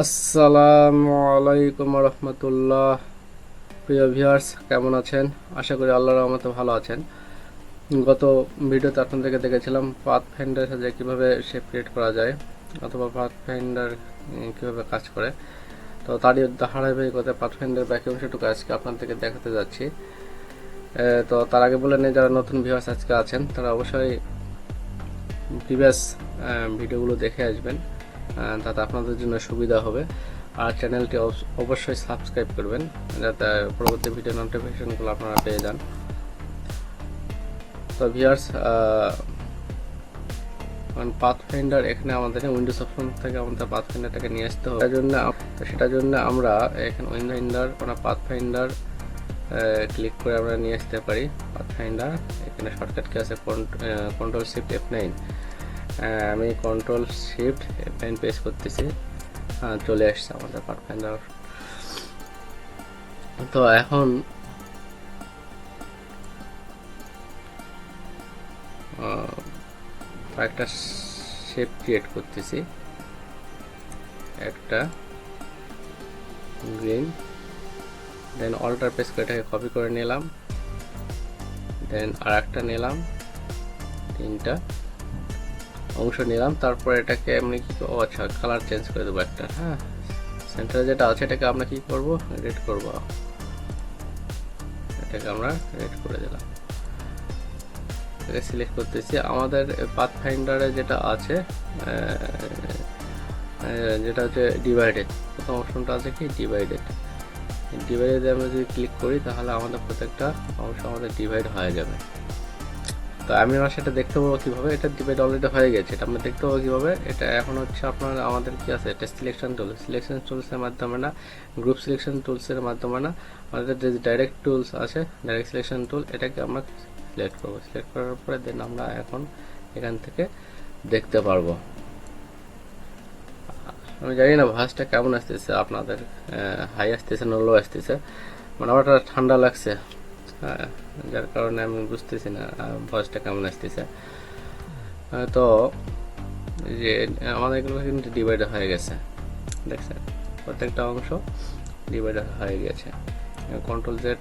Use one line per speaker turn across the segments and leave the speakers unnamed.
আসসালামু আলাইকুম রহমতুল্লাহ। প্রিয় ভিউয়ার্স, কেমন আছেন? আশা করি আল্লাহর রহমতে ভালো আছেন। গত ভিডিওতে আপনাদেরকে দেখেছিলাম পাথফাইন্ডার সাথে কীভাবে শেপ ক্রিয়েট করা যায় অথবা পাথফাইন্ডার কীভাবে কাজ করে। তো তারই ধারাবাহিকতায় পাথফাইন্ডার বাকি অংশটুকু আজকে আপনাদেরকে দেখাতে যাচ্ছি। তো তার আগে বলে নেই, যারা নতুন ভিউয়ার্স আজকে আছেন তারা অবশ্যই প্রিভিয়াস ভিডিওগুলো দেখে আসবেন, তাতে আপনাদের জন্য সুবিধা হবে। আর চ্যানেলটি অবশ্যই সাবস্ক্রাইব করবেন যাতে পরবর্তী ভিডিও নোটিফিকেশনগুলো আপনারা পেয়ে যান। তো ভিউয়ার্স, পাথফাইন্ডার এখানে আমাদের উইন্ডোজ অপশন থেকে আমাদের পাথফাইন্ডারটাকে নিয়ে আসতে হবে। সেটার জন্য আমরা এখানে উইন্ডোর পাথফাইন্ডার ক্লিক করে আমরা নিয়ে আসতে পারি পাথফাইন্ডার। এখানে শর্টকাট কি আছে, কন্ট্রোল শিফট F9। আমি কন্ট্রোল শিফট F9 প্রেস করতেছি, চলে আসছে আমাদের পাথফাইন্ডার। তো এখন একটা শেপ ক্রিয়েট করতেছি, একটা গ্রিন, দেন অল্টার প্রেস করে এটাকে কপি করে নিলাম, দেন আর একটা নিলাম, তিনটা অংশ নিলাম। তারপর এটাকে এমনি কি, আচ্ছা কালার চেঞ্জ করে দেবো একটা। সেন্টারে যেটা আছে এটাকে আমরা কি করব, রেড করব। এটাকে আমরা রেড করে দিলাম, এটাকে সিলেক্ট করতেছি। আমাদের পাথফাইন্ডারে যেটা আছে যেটা হচ্ছে ডিভাইডেড, প্রথম অপশনটা আছে কি ডিভাইডেড। ডিভাইডে আমরা যদি ক্লিক করি তাহলে আমাদের প্রত্যেকটা অংশ আমাদের ডিভাইড হয়ে যাবে। তো আমি আমার সেটা দেখতে পাবো কীভাবে, এটা ডিভাইড অলরেডি হয়ে গেছে, এটা আমরা দেখতে পাবো কীভাবে। এটা এখন হচ্ছে আপনার আমাদের কি আছে, এটা সিলেকশন টুলসের মাধ্যমে না, গ্রুপ সিলেকশন টুলসের মাধ্যমে না, আমাদের যে ডাইরেক্ট টুলস আছে, ডাইরেক্ট সিলেকশন টুল, এটাকে আমরা সিলেক্ট করবো। সিলেক্ট করার পরে দেন আমরা এখন এখান থেকে দেখতে পারবো। আমি জানি না ভয়েসটা কেমন আসতেছে আপনাদের, হাই আসতেছে না লো আসতেছে, মানে আমার ঠান্ডা লাগছে, যার কারণে আমি বুঝতেছি না ভয়েসটা কেমন আসতেছে। তো যে আমাদের এগুলো কিন্তু ডিভাইড হয়ে গেছে, দেখছেন প্রত্যেকটা অংশ ডিভাইড হয়ে গেছে। কন্ট্রোল জেড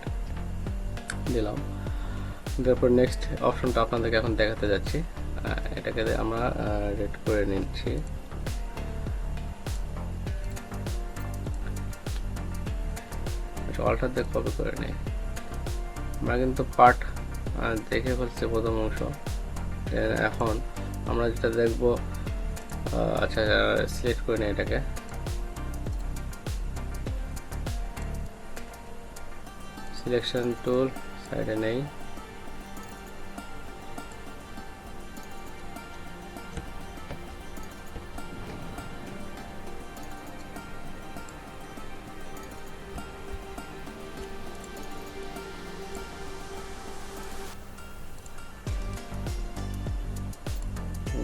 দিলাম, তারপর নেক্সট অপশনটা আপনাদেরকে এখন দেখাতে যাচ্ছি। এটাকে আমরা রেড করে নিচ্ছি। অল্টার দিয়ে কপি করে নিই। আমরা কিন্তু পার্ট দেখে ফেলছি প্রথম অংশ। এখন আমরা যেটা দেখব, আচ্ছা সিলেক্ট করে নিই এটাকে, সিলেকশন টুল সাইডে নেই,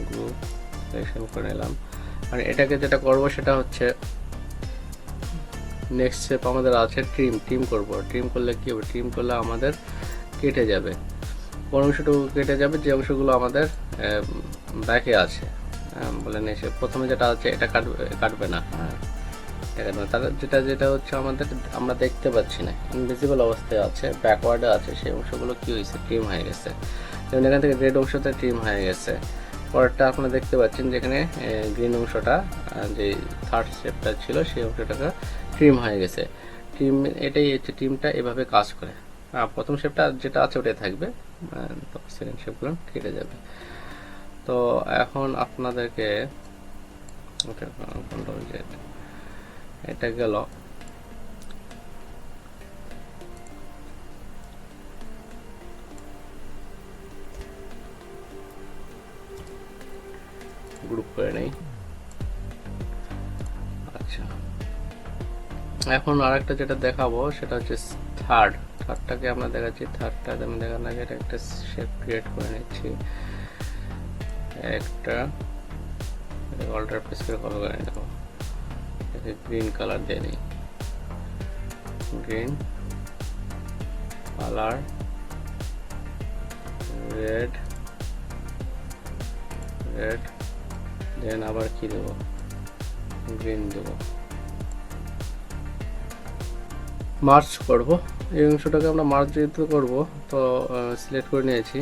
গ্রুপ সিলেকশন করে নিলাম। আর এটাকে যেটা করব সেটা হচ্ছে নেক্সট স্টেপ আমাদের আছে ট্রিম করব। ট্রিম করলে কি হবে, ট্রিম করলে আমাদের কেটে যাবে, কোন অংশটুকু কেটে যাবে, যে অংশগুলো আমাদের ব্যাকে আছে। বলেন এসে প্রথমে যেটা আছে এটা কাটবে না, তার যেটা হচ্ছে আমাদের আমরা দেখতে পাচ্ছি না, ইনভিজিবল অবস্থায় আছে, ব্যাকওয়ার্ডে আছে, সেই অংশগুলো কি হয়েছে, ট্রিম হয়ে গেছে। যেমন এখান থেকে রেড অংশটা ট্রিম হয়ে গেছে। পরেরটা আপনারা দেখতে পাচ্ছেন যেখানে গ্রিন অংশটা, যে থার্ড স্টেপটা ছিল সেই অংশটাকে ট্রিম হয়ে গেছে। ট্রিম এটাই হচ্ছে, ট্রিমটা এভাবে কাজ করে। প্রথম শেপটা যেটা আছে ওটাই থাকবে, তো সেকেন্ড শেপগুলো কেটে যাবে। তো এখন আপনাদেরকে কন্ট্রোল জেড, এটা গেল। গ্রুপ করে নেই। আচ্ছা, এখন আরেকটা যেটা দেখাবো সেটা হচ্ছে থার্ডটাকে আমরা দেখাচ্ছি। থার্ডটা আমি দেখানো আগে এটা একটা শেপ ক্রিয়েট করে নিচ্ছি, একটা অল্টার প্রেস করে কপি করে নেব। গ্রিন কালার দিয়ে নিই, গ্রিন কালার, রেড, দেন আবার কি দেবো, গ্রিন দেবো। মার্জ করব। এই অংশটাকে আমরা মার্জ যেহেতু করব, তো সিলেক্ট করে নিয়েছি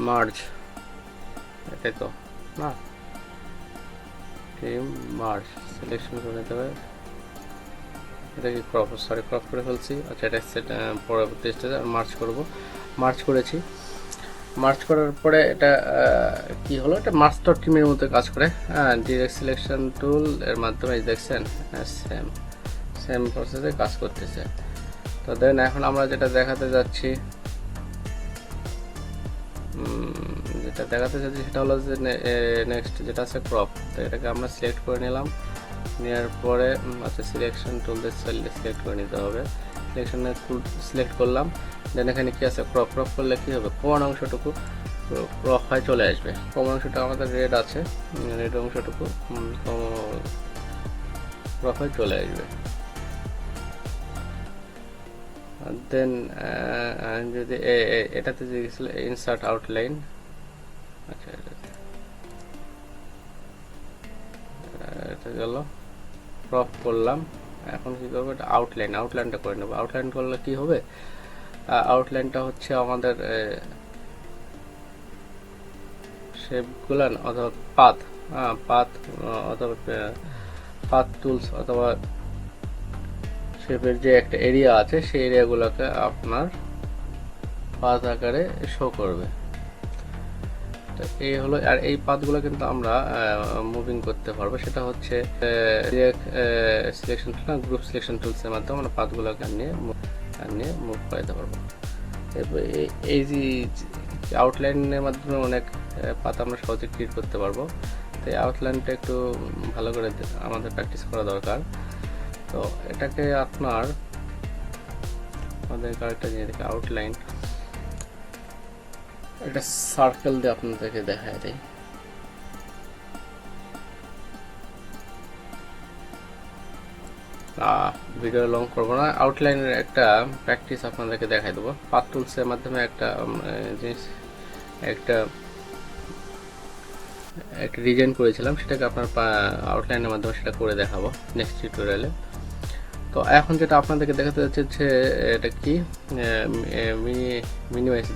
মার্জ, এটাই তো না, টিম মার্জ সিলেকশন করে নিতে হবে। এটা কি ক্রপ, সরি ক্রপ করে ফেলছি। আচ্ছা, এটা সেট পরবর্তী স্টেজে মার্জ করব। মার্জ করেছি, মার্জ করার পরে এটা কি হলো, এটা মাস্টার টিমের মতো কাজ করে। হ্যাঁ, ডিরেক্ট সিলেকশন টুল এর মাধ্যমে দেখছেন সেম সেম প্রসেসে কাজ করতেছে। তো দেন এখন আমরা যেটা দেখাতে যাচ্ছি সেটা হলো যে নেক্সট যেটা আছে ক্রপ। তো এটাকে আমরা সিলেক্ট করে নিলাম, নেওয়ার পরে আচ্ছা সিলেকশন টুল দিয়ে সিলেক্ট করে নিতে হবে। সিলেকশনের টুল সিলেক্ট করলাম, দেন এখানে কি আছে ক্রপ। ক্রপ করলে কি হবে, কোন অংশটুকু ক্রপ হয়ে চলে আসবে। কোন অংশটা আমাদের রেড আছে, রেড অংশটুকু ক্রপ হয়ে চলে আসবে। দেন যদি এটাতে যে গেছিল ইনসার্ট আউটলাইন, আচ্ছা এটা গেল, ক্রপ করলাম। এখন কি করবো, এটা আউটলাইনটা করে নেবো। আউটলাইন করলে কি হবে, আউটলাইনটা হচ্ছে আমাদের শেপগুলান অথবা পাথ অথবা পাথ টুলস অথবা শেপের যে একটা এরিয়া আছে সেই এরিয়াগুলোকে আপনার পাথ আকারে শো করবে। তো এই হলো, আর এই পাথগুলো কিন্তু আমরা মুভিং করতে পারবো। সেটা হচ্ছে সিলেকশন টুল, গ্রুপ সিলেকশন টুলসের মাধ্যমে আমরা পাথগুলোকে নিয়ে মুভ করাতে পারবো। এই যে আউটলাইনের মাধ্যমে অনেক পাথ আমরা সহজে ক্রিয়েট করতে পারবো। তো এই আউটলাইনটা একটু ভালো করে আমাদের প্র্যাকটিস করা দরকার। তো এটাকে আপনার আমাদের আরেকটা জিনিস দেখে আউটলাইন, একটা সার্কেল দিয়ে আপনাদেরকে দেখায় দেয়। ভিডিও লং করবো না, আউটলাইনের একটা প্র্যাকটিস আপনাদেরকে দেখাই দেবো। পাথ টুলসের মাধ্যমে একটা জিনিস একটা ডিজাইন করেছিলাম, সেটাকে আপনার আউটলাইনের মাধ্যমে সেটা করে দেখাবো নেক্সট টিউটোরিয়ালে। তো এখন যেটা আপনাদেরকে দেখাতে যাচ্ছে যে এটা কি মিনিমাইজ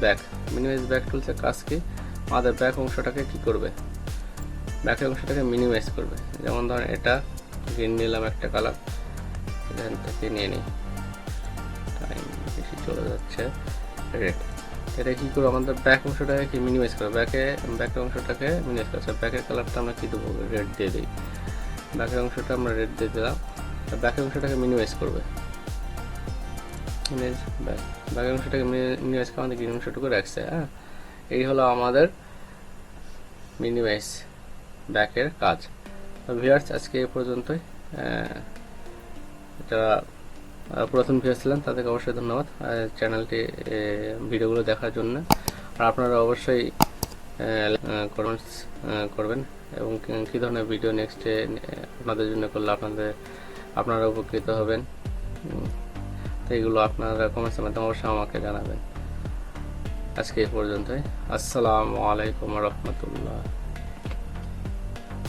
ব্যাক টুলসের কাজ কি, আমাদের ব্যাক অংশটাকে কি করবে, ব্যাকের অংশটাকে মিনিমাইজ করবে। যেমন ধরেন এটা গ্রিন নিলাম একটা কালার, এখান থেকে নিয়ে নিই, টাইম বেশি চলে যাচ্ছে, রেড। এটা কি করবো, আমাদের ব্যাক অংশটাকে কি মিনিমাইজ করবে, ব্যাকের অংশটাকে মিনিমাইজ করছে। ব্যাকের কালারটা আমরা কি দেবো, রেড দিয়ে দিই। ব্যাকের অংশটা আমরা রেড দিয়ে দিলাম, ব্যাকের অংশটাকে মিনিমাইজ করবে। ব্যাকের অংশটাকে মিনিমাইজ করে আমাদের গ্রিন অংশটুকু রাখছে। হ্যাঁ, এই হলো আমাদের মিনিমাইজ ব্যাকের কাজ। তো ভিউয়ার্স, আজকে এই পর্যন্তই। যারা প্রথম ভিউয়ার ছিলেন তাদেরকে অবশ্যই ধন্যবাদ চ্যানেলটি ভিডিওগুলো দেখার জন্য। আর আপনারা অবশ্যই কমেন্টস করবেন এবং কী ধরনের ভিডিও নেক্সটে আপনাদের জন্য করলে আপনারা উপকৃত হবেন। তো এগুলো আপনারা কমেন্টসের মাধ্যমে অবশ্যই আমাকে জানাবেন। আজকে এই পর্যন্তই। আসসালামু আলাইকুম ওয়া রাহমাতুল্লাহ।